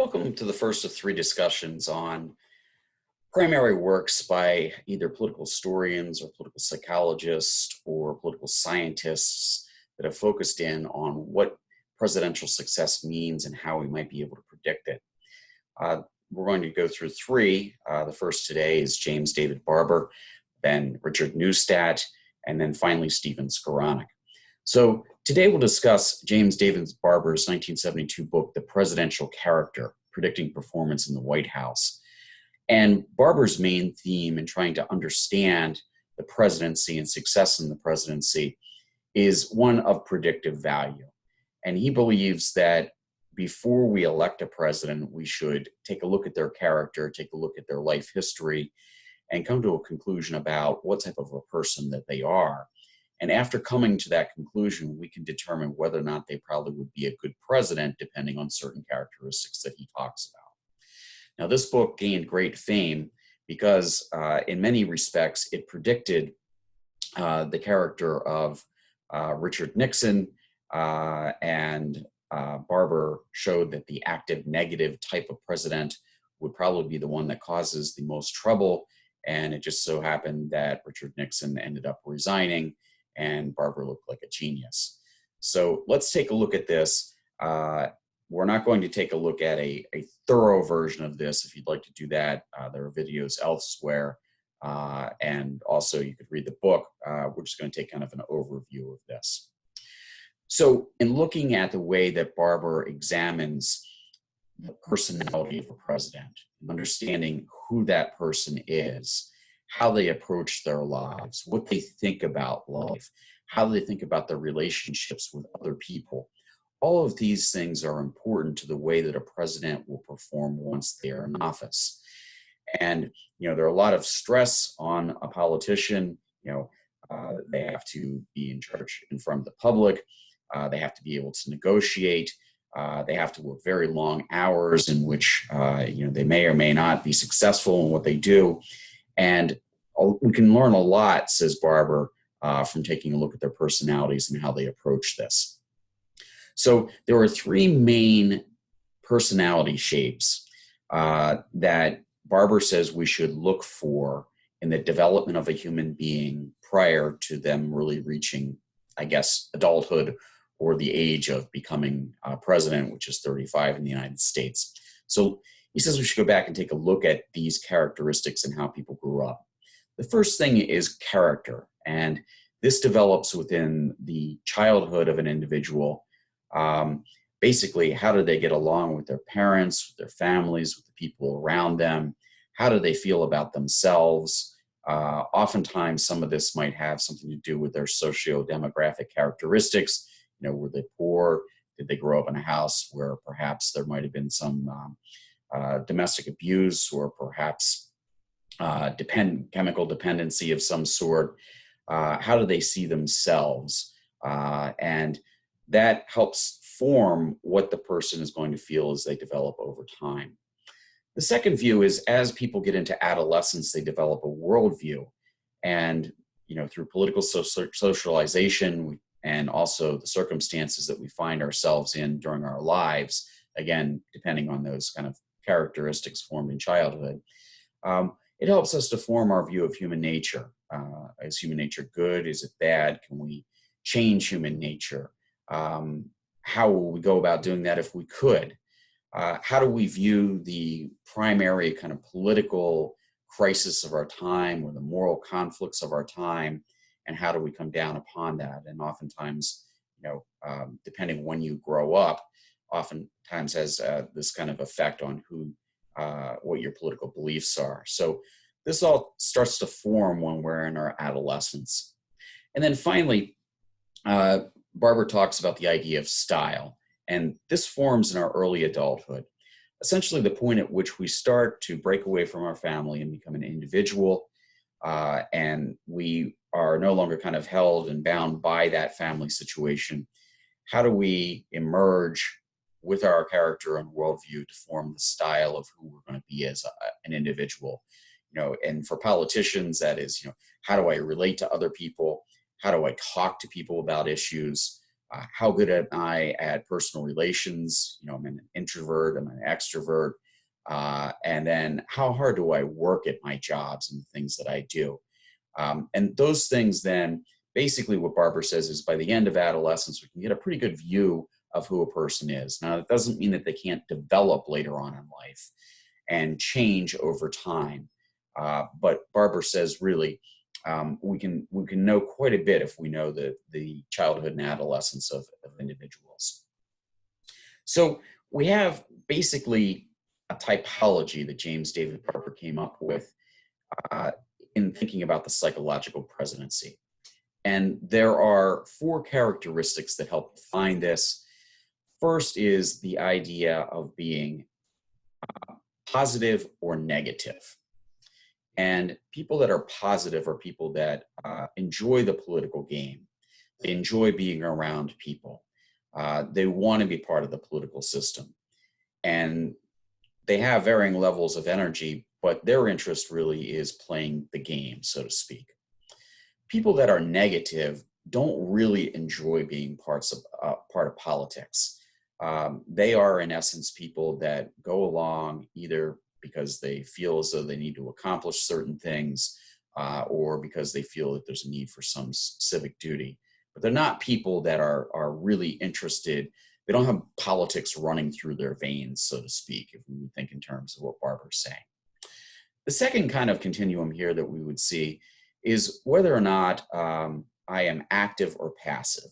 Welcome to the first of three discussions on primary works by either political historians or political psychologists or political scientists that have focused in on what presidential success means and how we might be able to predict it. We're going to go through three. The first today is James David Barber, then Richard Neustadt, and then finally Stephen Skowronek. So today we'll discuss James David Barber's 1972 book, The Presidential Character, Predicting Performance in the White House. And Barber's main theme in trying to understand the presidency and success in the presidency is one of predictive value. And he believes that before we elect a president, we should take a look at their character, take a look at their life history, and come to a conclusion about what type of a person that they are. And after coming to that conclusion, we can determine whether or not they probably would be a good president, depending on certain characteristics that he talks about. Now, this book gained great fame because in many respects, it predicted the character of Richard Nixon, and Barber showed that the active negative type of president would probably be the one that causes the most trouble. And it just so happened that Richard Nixon ended up resigning and Barber looked like a genius. So let's take a look at this. We're not going to take a look at a thorough version of this. If you'd like to do that, there are videos elsewhere. And also you could read the book. We're just going to take kind of an overview of this. So in looking at the way that Barber examines the personality of a president, understanding who that person is, how they approach their lives, what they think about life, how they think about their relationships with other people. All of these things are important to the way that a president will perform once they are in office. And, there are a lot of stress on a politician. They have to be in charge in front of the public. They have to be able to negotiate. They have to work very long hours in which, they may or may not be successful in what they do. And we can learn a lot, says Barber, from taking a look at their personalities and how they approach this. So there are three main personality shapes that Barber says we should look for in the development of a human being prior to them really reaching, I guess, adulthood or the age of becoming president, which is 35 in the United States. So he says we should go back and take a look at these characteristics and how people grew up. The first thing is character, and this develops within the childhood of an individual. Basically, how do they get along with their parents, with their families, with the people around them? How do they feel about themselves? Oftentimes, some of this might have something to do with their socio-demographic characteristics. Were they poor? Did they grow up in a house where perhaps there might have been some domestic abuse, or perhaps chemical dependency of some sort? How do they see themselves? And that helps form what the person is going to feel as they develop over time. The second view is as people get into adolescence, they develop a worldview. And, through political socialization and also the circumstances that we find ourselves in during our lives, again, depending on those kind of characteristics formed in childhood, it helps us to form our view of human nature. Is human nature good? Is it bad? Can we change human nature? How will we go about doing that if we could? How do we view the primary kind of political crisis of our time or the moral conflicts of our time? And how do we come down upon that? And oftentimes, depending when you grow up, oftentimes has this kind of effect on what your political beliefs are. So this all starts to form when we're in our adolescence. And then finally, Barber talks about the idea of style. And this forms in our early adulthood. Essentially the point at which we start to break away from our family and become an individual, and we are no longer kind of held and bound by that family situation. How do we emerge with our character and worldview to form the style of who we're going to be as an individual? And for politicians, that is, how do I relate to other people? How do I talk to people about issues? How good am I at personal relations? You know, I'm an introvert, I'm an extrovert. And then how hard do I work at my jobs and the things that I do? And those things then, basically what Barber says is by the end of adolescence, we can get a pretty good view of who a person is. Now, that doesn't mean that they can't develop later on in life and change over time. But Barber says really, we can know quite a bit if we know the childhood and adolescence of individuals. So we have basically a typology that James David Barber came up with in thinking about the psychological presidency. And there are 4 characteristics that help define this. First is the idea of being positive or negative. And people that are positive are people that enjoy the political game. They enjoy being around people. They want to be part of the political system. And they have varying levels of energy, but their interest really is playing the game, so to speak. People that are negative don't really enjoy being part of politics. They are, in essence, people that go along either because they feel as though they need to accomplish certain things or because they feel that there's a need for some civic duty. But they're not people that are really interested. They don't have politics running through their veins, so to speak, if we would think in terms of what Barber's saying. The second kind of continuum here that we would see is whether or not I am active or passive.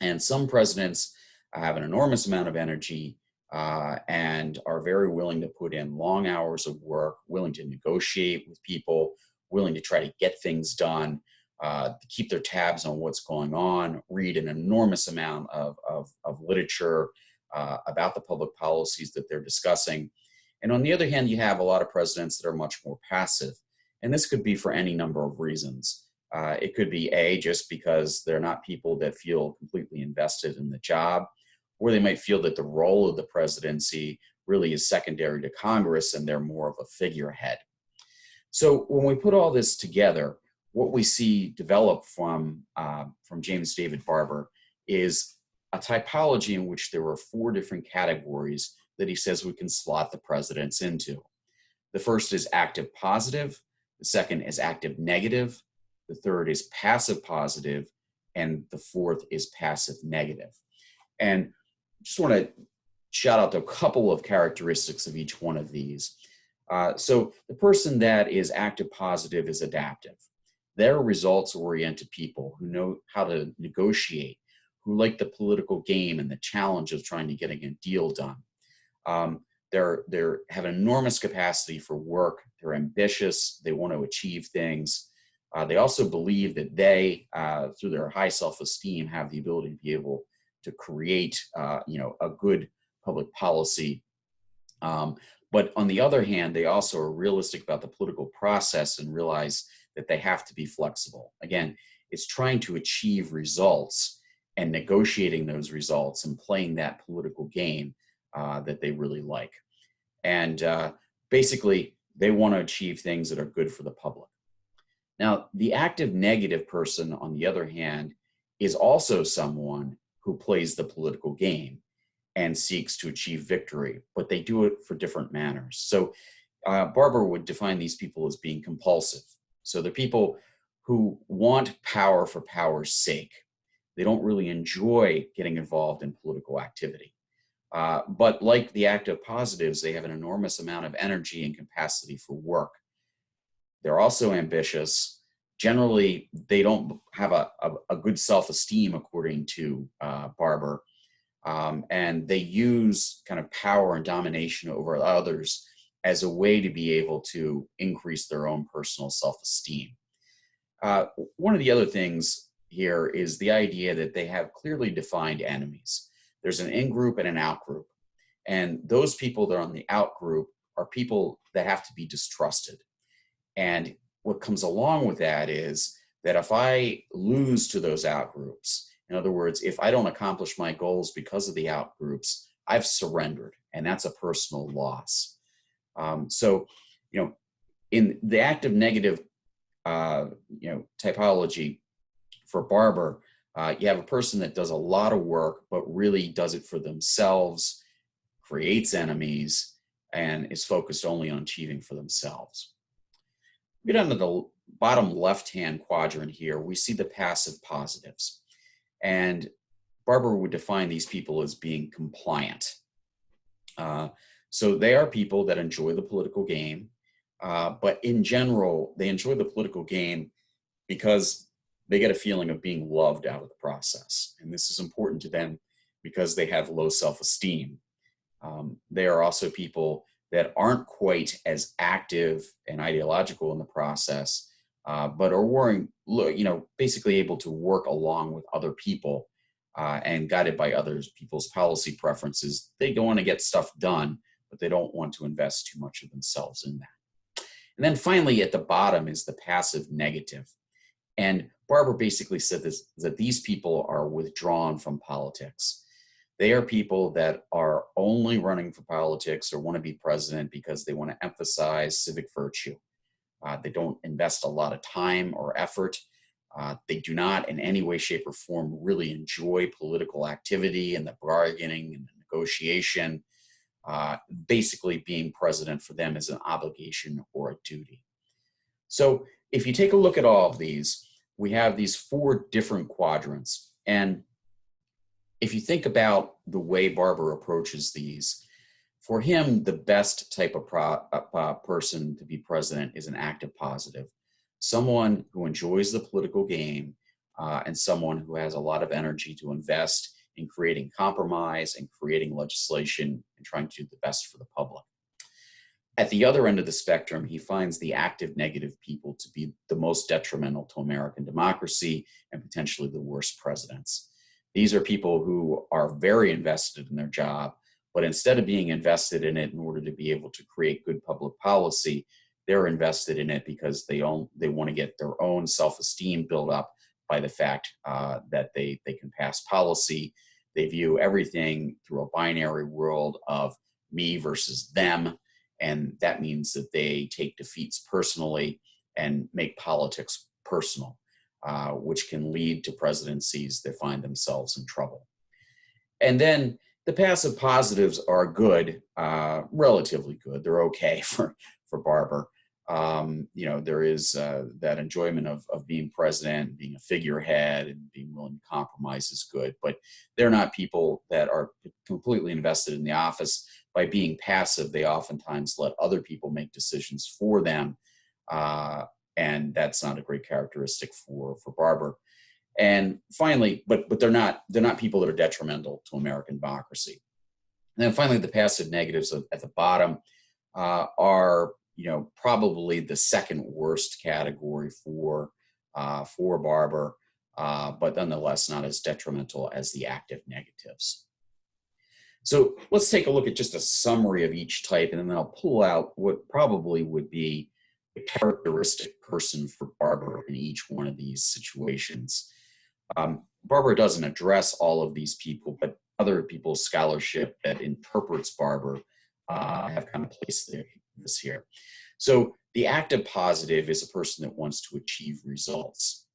And some presidents have an enormous amount of energy and are very willing to put in long hours of work, willing to negotiate with people, willing to try to get things done, to keep their tabs on what's going on, read an enormous amount of literature about the public policies that they're discussing. And on the other hand, you have a lot of presidents that are much more passive. And this could be for any number of reasons. It could be just because they're not people that feel completely invested in the job, or they might feel that the role of the presidency really is secondary to Congress and they're more of a figurehead. So when we put all this together, what we see develop from James David Barber is a typology in which there were 4 different categories that he says we can slot the presidents into. The first is active positive. The second is active negative. The third is passive positive. And the fourth is passive negative. And just want to shout out to a couple of characteristics of each one of these. So the person that is active positive is adaptive. They're results-oriented people who know how to negotiate, who like the political game and the challenge of trying to get a deal done. They have an enormous capacity for work. They're ambitious. They want to achieve things. They also believe that they, through their high self-esteem, have the ability to be able to create, a good public policy. But on the other hand, they also are realistic about the political process and realize that they have to be flexible. Again, it's trying to achieve results and negotiating those results and playing that political game that they really like. And basically, they want to achieve things that are good for the public. Now, the active negative person, on the other hand, is also someone who plays the political game and seeks to achieve victory, but they do it for different manners. So Barber would define these people as being compulsive. So they're people who want power for power's sake. They don't really enjoy getting involved in political activity. But like the active positives, they have an enormous amount of energy and capacity for work. They're also ambitious. Generally, they don't have a good self-esteem, according to Barber. And they use kind of power and domination over others as a way to be able to increase their own personal self-esteem. One of the other things here is the idea that they have clearly defined enemies. There's an in-group and an out-group. And those people that are on the out-group are people that have to be distrusted. And what comes along with that is that if I lose to those out-groups, in other words, if I don't accomplish my goals because of the out-groups, I've surrendered, and that's a personal loss. So, in the active negative, typology for Barber, You have a person that does a lot of work, but really does it for themselves, creates enemies, and is focused only on achieving for themselves. Get down to the bottom left-hand quadrant here, we see the passive positives. And Barber would define these people as being compliant. So they are people that enjoy the political game, but in general, they enjoy the political game because they get a feeling of being loved out of the process. And this is important to them because they have low self-esteem. They are also people that aren't quite as active and ideological in the process, but are basically able to work along with other people and guided by others people's policy preferences. They don't want to get stuff done, but they don't want to invest too much of themselves in that. And then finally, at the bottom is the passive negative. And Barber basically said that these people are withdrawn from politics. They are people that are only running for politics or want to be president because they want to emphasize civic virtue. They don't invest a lot of time or effort. They do not in any way, shape, or form really enjoy political activity and the bargaining and the negotiation. Basically, being president for them is an obligation or a duty. So if you take a look at all of these, we have these 4 different quadrants. And if you think about the way Barber approaches these, for him, the best type of person to be president is an active positive, someone who enjoys the political game and someone who has a lot of energy to invest in creating compromise and creating legislation and trying to do the best for the public. At the other end of the spectrum, he finds the active negative people to be the most detrimental to American democracy and potentially the worst presidents. These are people who are very invested in their job, but instead of being invested in it in order to be able to create good public policy, they're invested in it because they want to get their own self-esteem built up by the fact that they can pass policy. They view everything through a binary world of me versus them. And that means that they take defeats personally and make politics personal, which can lead to presidencies that find themselves in trouble. And then the passive positives are good, relatively good. They're okay for Barber. There is that enjoyment of being president, being a figurehead, and being willing to compromise is good. But they're not people that are completely invested in the office. By being passive, they oftentimes let other people make decisions for them. And that's not a great characteristic for Barber. And finally, but they're not people that are detrimental to American democracy. And then finally, the passive negatives at the bottom are probably the second worst category for Barber, but nonetheless not as detrimental as the active negatives. So let's take a look at just a summary of each type, and then I'll pull out what probably would be a characteristic person for Barber in each one of these situations. Barber doesn't address all of these people, but other people's scholarship that interprets Barber have kind of placed this here. So the active positive is a person that wants to achieve results.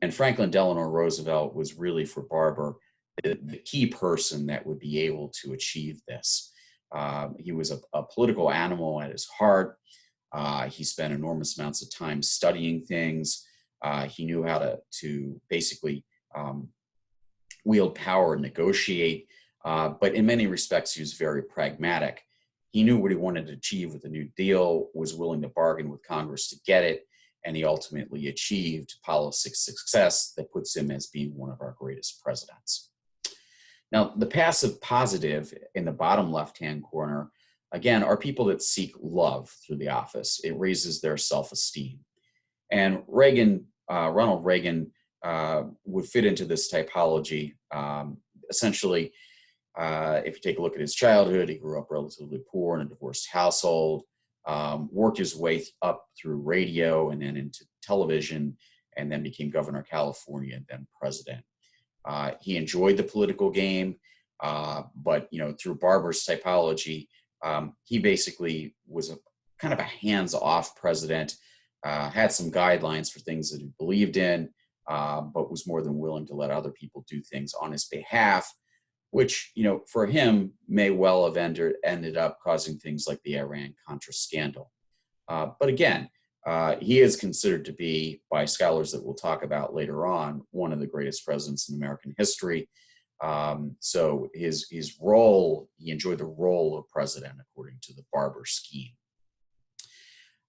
And Franklin Delano Roosevelt was really for Barber the key person that would be able to achieve this. He was a political animal at his heart. He spent enormous amounts of time studying things. He knew how to basically wield power and negotiate, but in many respects, he was very pragmatic. He knew what he wanted to achieve with the New Deal, was willing to bargain with Congress to get it, and he ultimately achieved policy success that puts him as being one of our greatest presidents. Now, the passive positive in the bottom left-hand corner, again, are people that seek love through the office. It raises their self-esteem. And Ronald Reagan would fit into this typology. Essentially, if you take a look at his childhood, he grew up relatively poor in a divorced household, worked his way up through radio and then into television, and then became governor of California and then president. He enjoyed the political game, but through Barber's typology, he basically was a kind of a hands-off president, had some guidelines for things that he believed in, but was more than willing to let other people do things on his behalf, which, for him may well have ended up causing things like the Iran-Contra scandal. But again, he is considered to be, by scholars that we'll talk about later on, one of the greatest presidents in American history. So his role, he enjoyed the role of president according to the Barber scheme.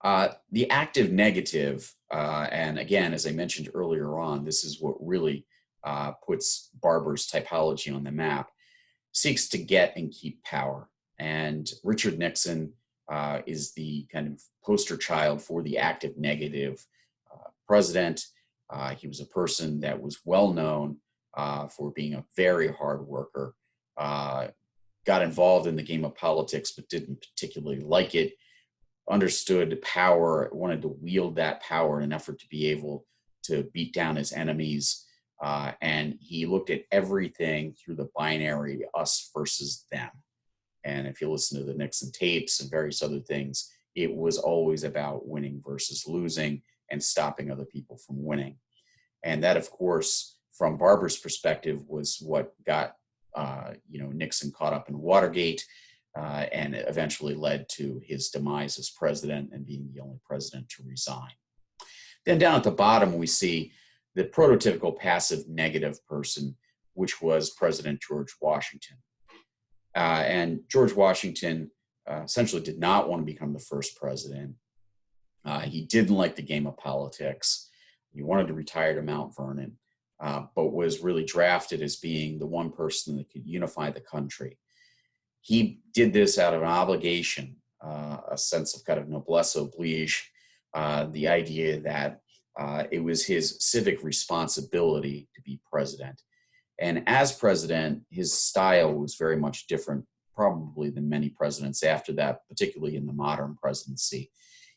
The active negative, and again, as I mentioned earlier on, this is what really puts Barber's typology on the map, seeks to get and keep power. And Richard Nixon is the kind of poster child for the active negative president. He was a person that was well known for being a very hard worker, got involved in the game of politics, but didn't particularly like it, understood power, wanted to wield that power in an effort to be able to beat down his enemies. And he looked at everything through the binary us versus them. And if you listen to the Nixon tapes and various other things, it was always about winning versus losing and stopping other people from winning. And that, of course, from Barber's perspective, was what got Nixon caught up in Watergate, and it eventually led to his demise as president and being the only president to resign. Then down at the bottom, we see the prototypical passive negative person, which was President George Washington. And George Washington essentially did not want to become the first president. He didn't like the game of politics. He wanted to retire to Mount Vernon, but was really drafted as being the one person that could unify the country. He did this out of an obligation, a sense of kind of noblesse oblige, the idea that it was his civic responsibility to be president. And as president, his style was very much different, probably, than many presidents after that, particularly in the modern presidency.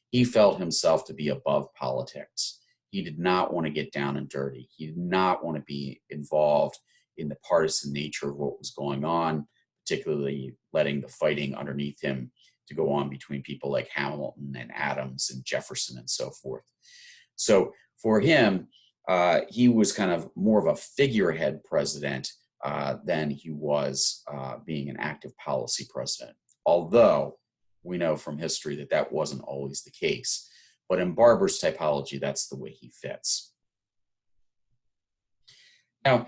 He felt himself to be above politics. He did not want to get down and dirty. He did not want to be involved in the partisan nature of what was going on, particularly letting the fighting underneath him to go on between people like Hamilton and Adams and Jefferson and so forth. So for him, he was kind of more of a figurehead president than he was being an active policy president. Although we know from history that that wasn't always the case. But in Barber's typology, that's the way he fits. Now,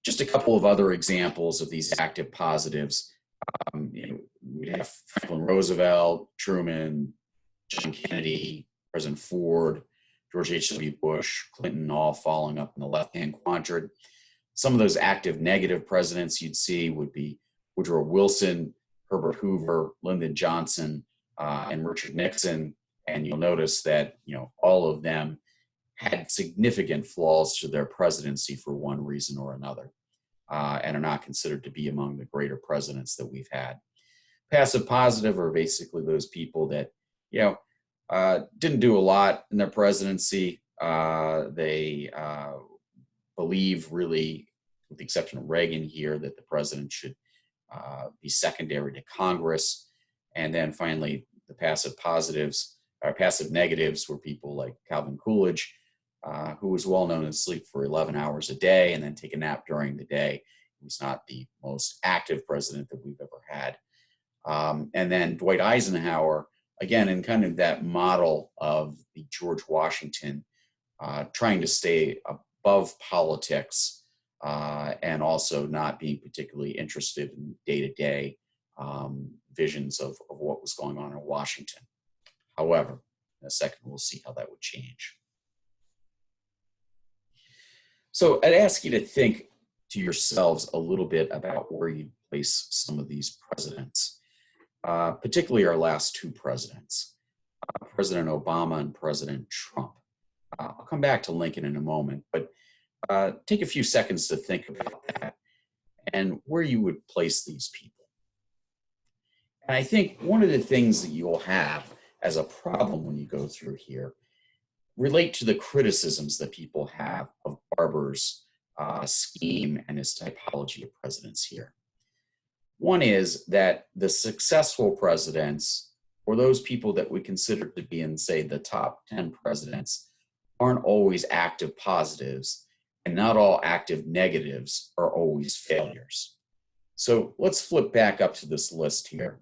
just a couple of other examples of these active positives. We have Franklin Roosevelt, Truman, John Kennedy, President Ford, George H.W. Bush, Clinton, all falling up in the left-hand quadrant. Some of those active negative presidents you'd see would be Woodrow Wilson, Herbert Hoover, Lyndon Johnson, and Richard Nixon. And you'll notice that, all of them had significant flaws to their presidency for one reason or another, and are not considered to be among the greater presidents that we've had. Passive positive are basically those people that, didn't do a lot in their presidency. They believe, really, with the exception of Reagan here, that the president should be secondary to Congress. And then finally, the passive positives, or passive negatives, were people like Calvin Coolidge, who was well known to sleep for 11 hours a day and then take a nap during the day. He was not the most active president that we've ever had. And then Dwight Eisenhower, again, in kind of that model of the George Washington, trying to stay above politics and also not being particularly interested in day-to-day visions of what was going on in Washington. However, in a second, we'll see how that would change. So I'd ask you to think to yourselves a little bit about where you place some of these presidents, particularly our last two presidents, President Obama and President Trump. I'll come back to Lincoln in a moment, but take a few seconds to think about that and where you would place these people. And I think one of the things that you'll have as a problem when you go through here relate to the criticisms that people have of Barber's scheme and his typology of presidents here. One is that the successful presidents, or those people that we consider to be in, say, the top 10 presidents, aren't always active positives. and not all active negatives are always failures. So let's flip back up to this list here.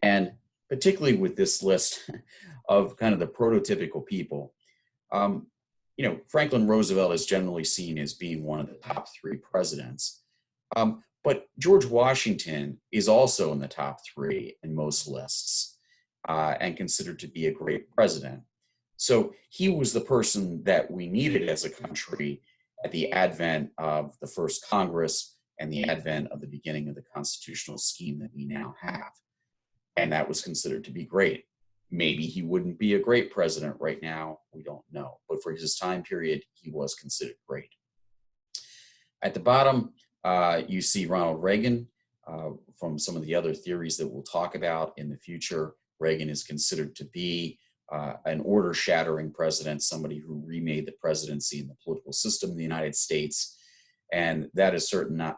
And particularly with this list of kind of the prototypical people, Franklin Roosevelt is generally seen as being one of the top 3 presidents. But George Washington is also in the top 3 in most lists and considered to be a great president. So he was the person that we needed as a country at the advent of the first Congress and the advent of the beginning of the constitutional scheme that we now have. And that was considered to be great. Maybe he wouldn't be a great president right now, we don't know. But for his time period, he was considered great. At the bottom, you see Ronald Reagan. From some of the other theories that we'll talk about in the future, Reagan is considered to be an order-shattering president, somebody who remade the presidency and the political system in the United States. And that is certain not,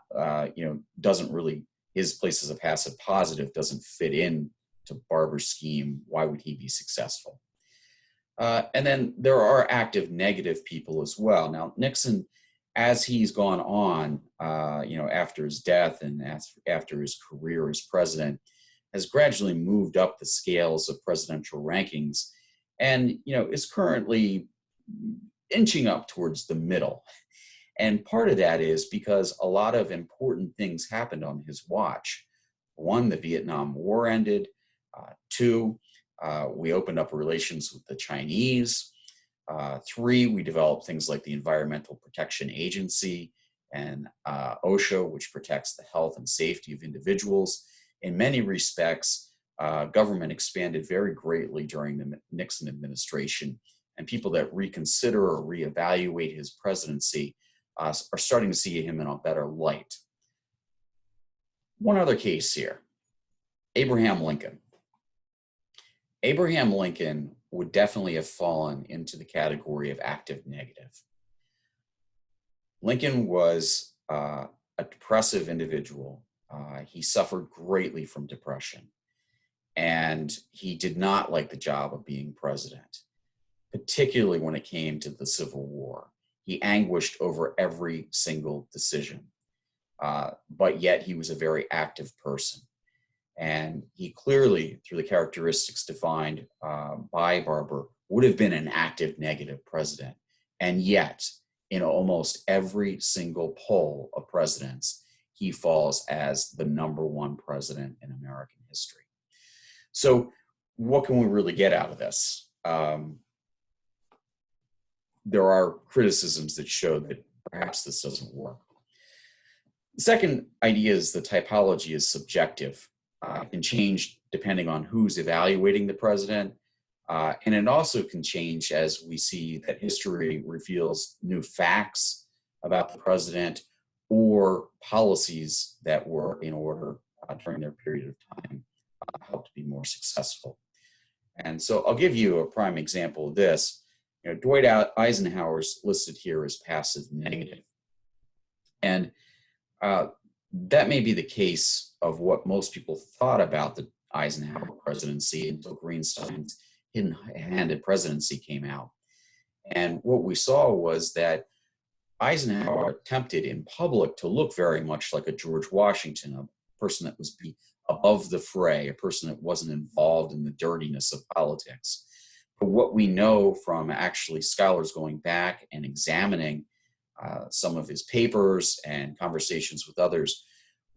doesn't really, his place as a passive positive doesn't fit in to Barber's scheme. Why would he be successful? And then there are active negative people as well. Now, Nixon, as he's gone on, after his death and after his career as president, has gradually moved up the scales of presidential rankings and, is currently inching up towards the middle. And part of that is because a lot of important things happened on his watch. 1, the Vietnam War ended. 2, we opened up relations with the Chinese. 3, we developed things like the Environmental Protection Agency and OSHA, which protects the health and safety of individuals. In many respects, government expanded very greatly during the Nixon administration, and people that reconsider or reevaluate his presidency are starting to see him in a better light. One other case here, Abraham Lincoln. Abraham Lincoln would definitely have fallen into the category of active negative. Lincoln was a depressive individual. He suffered greatly from depression, and he did not like the job of being president, particularly when it came to the Civil War. He anguished over every single decision, but yet he was a very active person. And he clearly, through the characteristics defined by Barber, would have been an active negative president. And yet, in almost every single poll of presidents, he falls as the #1 president in American history. So what can we really get out of this? There are criticisms that show that perhaps this doesn't work. The second idea is the typology is subjective. It can change depending on who's evaluating the president. And it also can change as we see that history reveals new facts about the president or policies that were in order during their period of time helped be more successful. And so I'll give you a prime example of this. Dwight Eisenhower is listed here as passive negative. And that may be the case of what most people thought about the Eisenhower presidency until Greenstein's hidden-handed presidency came out. And what we saw was that Eisenhower attempted in public to look very much like a George Washington, a person that was above the fray, a person that wasn't involved in the dirtiness of politics. But what we know from actually scholars going back and examining some of his papers and conversations with others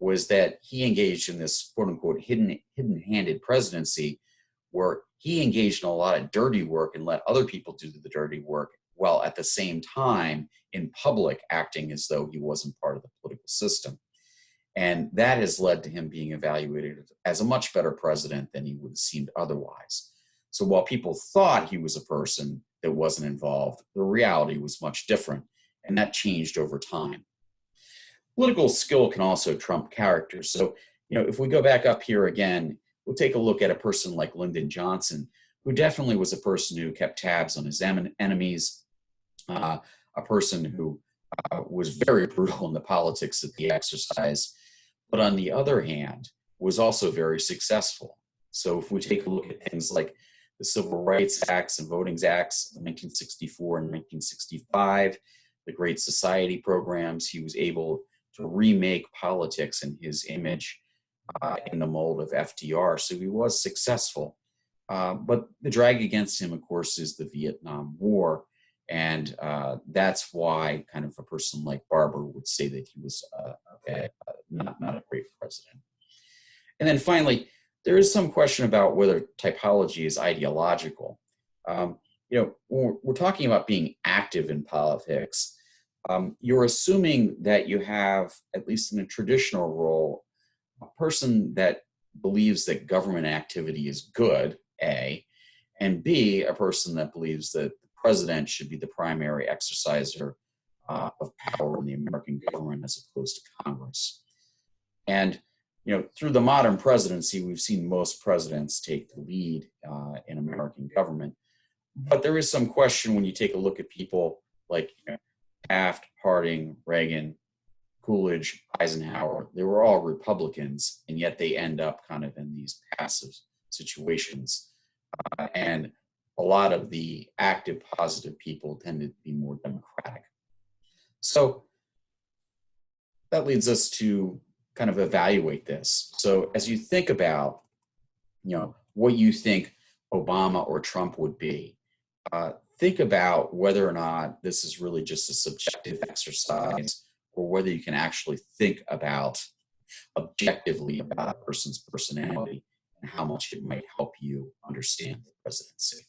was that he engaged in this quote-unquote hidden-handed presidency where he engaged in a lot of dirty work and let other people do the dirty work while at the same time in public acting as though he wasn't part of the political system. And that has led to him being evaluated as a much better president than he would have seemed otherwise. So while people thought he was a person that wasn't involved, the reality was much different, and that changed over time. Political skill can also trump character. So, if we go back up here again, we'll take a look at a person like Lyndon Johnson, who definitely was a person who kept tabs on his enemies, a person who was very brutal in the politics of the exercise, but on the other hand, was also very successful. So if we take a look at things like the Civil Rights Acts and Voting Acts of 1964 and 1965, the Great Society programs. He was able to remake politics in his image in the mold of FDR. So he was successful. But the drag against him, of course, is the Vietnam War. And that's why kind of a person like Barber would say that he was not a great president. And then finally, there is some question about whether typology is ideological. When we're talking about being active in politics, you're assuming that you have, at least in a traditional role, a person that believes that government activity is good, A, and B, a person that believes that the president should be the primary exerciser of power in the American government as opposed to Congress. And through the modern presidency, we've seen most presidents take the lead in American government. But there is some question when you take a look at people like Taft, Harding, Reagan, Coolidge, Eisenhower. They were all Republicans, and yet they end up kind of in these passive situations. And a lot of the active, positive people tended to be more Democratic. So that leads us to kind of evaluate this. So as you think about, what you think Obama or Trump would be, think about whether or not this is really just a subjective exercise or whether you can actually think about objectively about a person's personality and how much it might help you understand the presidency.